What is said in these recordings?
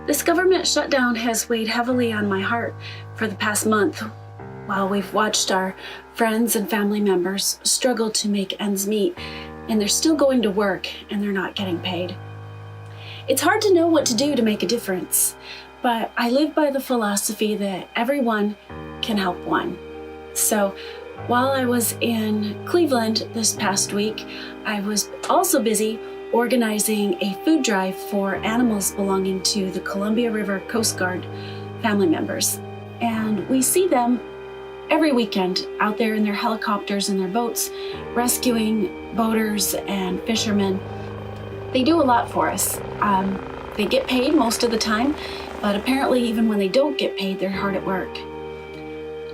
This government shutdown has weighed heavily on my heart for the past month, while we've watched our friends and family members struggle to make ends meet, and they're still going to work and they're not getting paid. It's hard to know what to do to make a difference, but I live by the philosophy that everyone can help one. So while I was in Cleveland this past week, I was also busy organizing a food drive for animals belonging to the Columbia River Coast Guard family members. And we see them every weekend out there in their helicopters and their boats, rescuing boaters and fishermen. They do a lot for us. They get paid most of the time, but apparently even when they don't get paid, they're hard at work.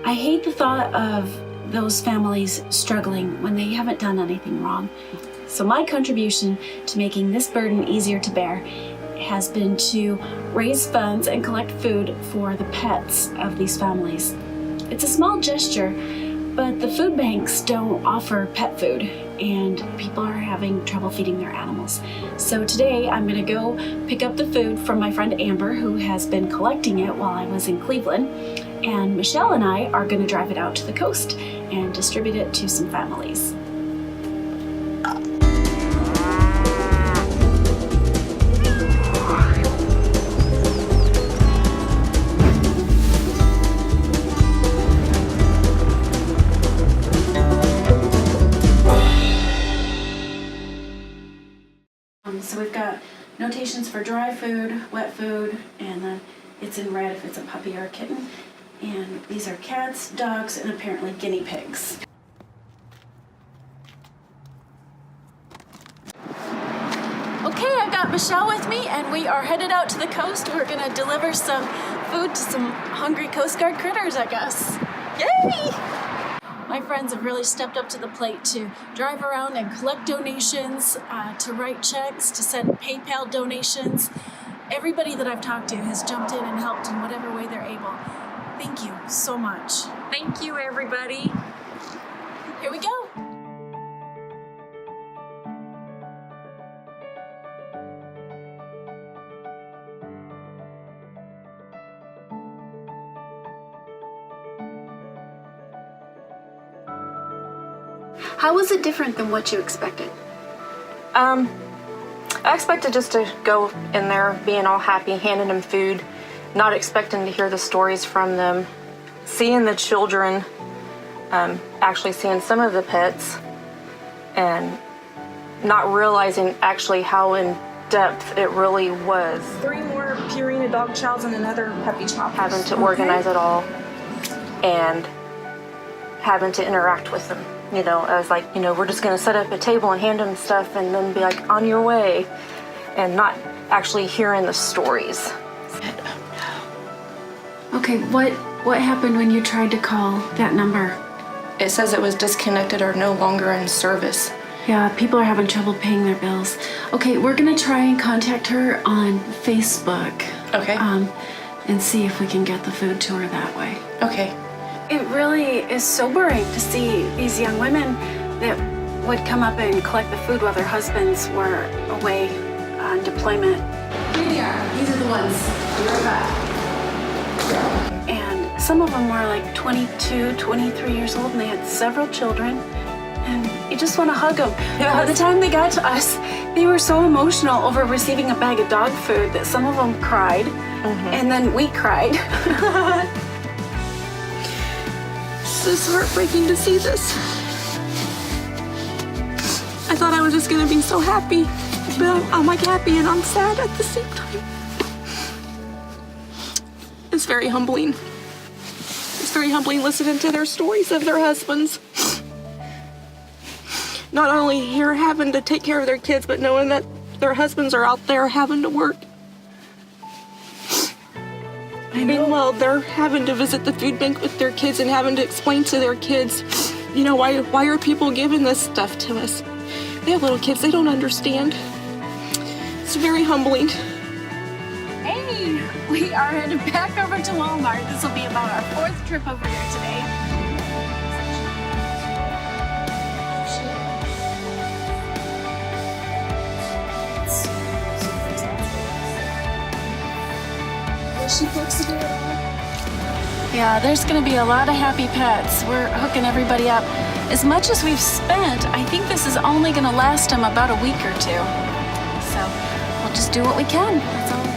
I hate the thought of those families struggling when they haven't done anything wrong. So my contribution to making this burden easier to bear has been to raise funds and collect food for the pets of these families. It's a small gesture, but the food banks don't offer pet food, and people are having trouble feeding their animals. So today I'm gonna go pick up the food from my friend Amber, who has been collecting it while I was in Cleveland, and Michelle and I are gonna drive it out to the coast and distribute it to some families. So we've got notations for dry food, wet food, and then it's in red if it's a puppy or a kitten. And these are cats, dogs, and apparently guinea pigs. Okay, I got Michelle with me, and we are headed out to the coast. We're gonna deliver some food to some hungry Coast Guard critters, I guess. Yay! My friends have really stepped up to the plate to drive around and collect donations, to write checks, to send PayPal donations. Everybody that I've talked to has jumped in and helped in whatever way they're able. Thank you so much. Thank you, everybody. Here we go. How was it different than what you expected? I expected just to go in there being all happy, handing them food, not expecting to hear the stories from them, seeing the children, actually seeing some of the pets, and not realizing actually how in depth it really was. 3 more Purina dog chows and another puppy chow. Having to organize it all and having to interact with them. You know, I was like, we're just gonna set up a table and hand them stuff and then be like, on your way, and not actually hearing the stories. Okay, what happened when you tried to call that number? It says it was disconnected or no longer in service. Yeah, people are having trouble paying their bills. Okay, we're gonna try and contact her on Facebook. Okay. And see if we can get the food to her that way. Okay. It really is sobering to see these young women that would come up and collect the food while their husbands were away on deployment. Here they are. These are the ones. Be right back. And some of them were like 22, 23 years old, and they had several children. And you just want to hug them. By the time they got to us, they were so emotional over receiving a bag of dog food that some of them cried, and then we cried. It's heartbreaking to see this. I thought I was just gonna be so happy, but I'm like happy and I'm sad at the same time. It's very humbling. It's very humbling listening to their stories of their husbands. Not only here having to take care of their kids, but knowing that their husbands are out there having to work. Meanwhile, they're having to visit the food bank with their kids and having to explain to their kids, why are people giving this stuff to us? They have little kids, they don't understand. It's very humbling. Hey, we are headed back over to Walmart. This will be about our 4th trip over there today. She looks to do it all. Yeah, there's going to be a lot of happy pets. We're hooking everybody up. As much as we've spent, I think this is only going to last them about a week or two. So we'll just do what we can. That's all.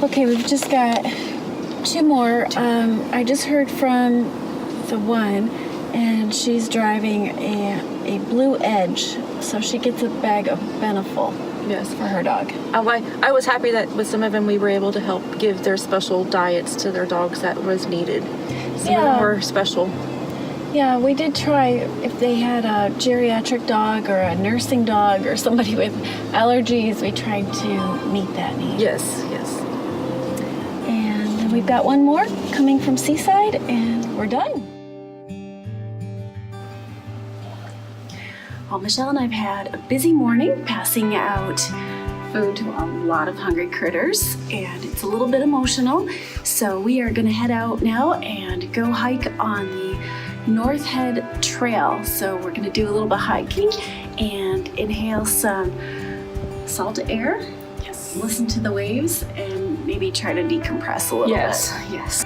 Okay, we've just got 2 more. I just heard from the one, and she's driving a Blue Edge, so she gets a bag of Beneful. Yes. For her dog. I was happy that with some of them we were able to help give their special diets to their dogs that was needed. Some of them were special. Yeah, we did try if they had a geriatric dog or a nursing dog or somebody with allergies, we tried to meet that need. Yes. And then we've got 1 more coming from Seaside, and we're done. Well, Michelle and I've had a busy morning passing out food to a lot of hungry critters, and it's a little bit emotional. So we are gonna head out now and go hike on the North Head Trail. So we're gonna do a little bit of hiking and inhale some salt air. Yes. Listen to the waves and maybe try to decompress a little bit. Yes.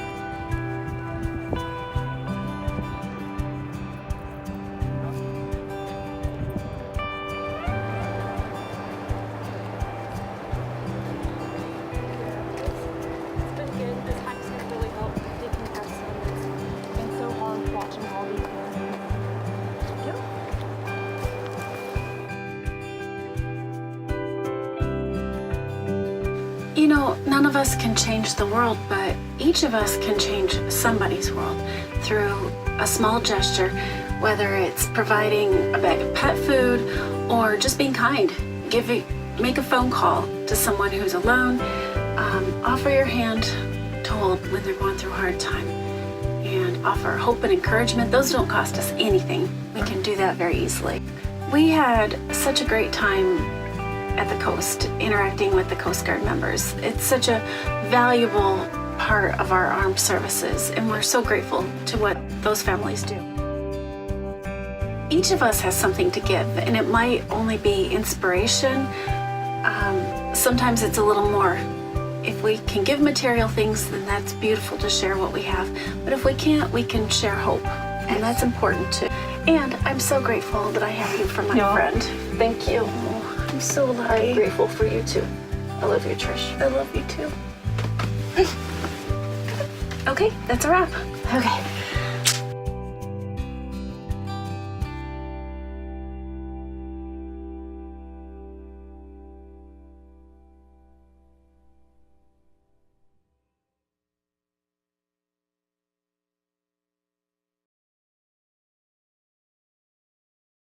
You know, none of us can change the world, but each of us can change somebody's world through a small gesture, whether it's providing a bag of pet food or just being kind. Make a phone call to someone who's alone. Offer your hand to hold when they're going through a hard time, and offer hope and encouragement. Those don't cost us anything. We can do that very easily. We had such a great time at the coast, interacting with the Coast Guard members. It's such a valuable part of our armed services, and we're so grateful to what those families do. Each of us has something to give, and it might only be inspiration. Sometimes it's a little more. If we can give material things, then that's beautiful to share what we have. But if we can't, we can share hope, and that's important too. And I'm so grateful that I have you for my friend. Thank you. I'm so lucky. I'm grateful for you too. I love you, Trish. I love you too. Okay, that's a wrap. Okay.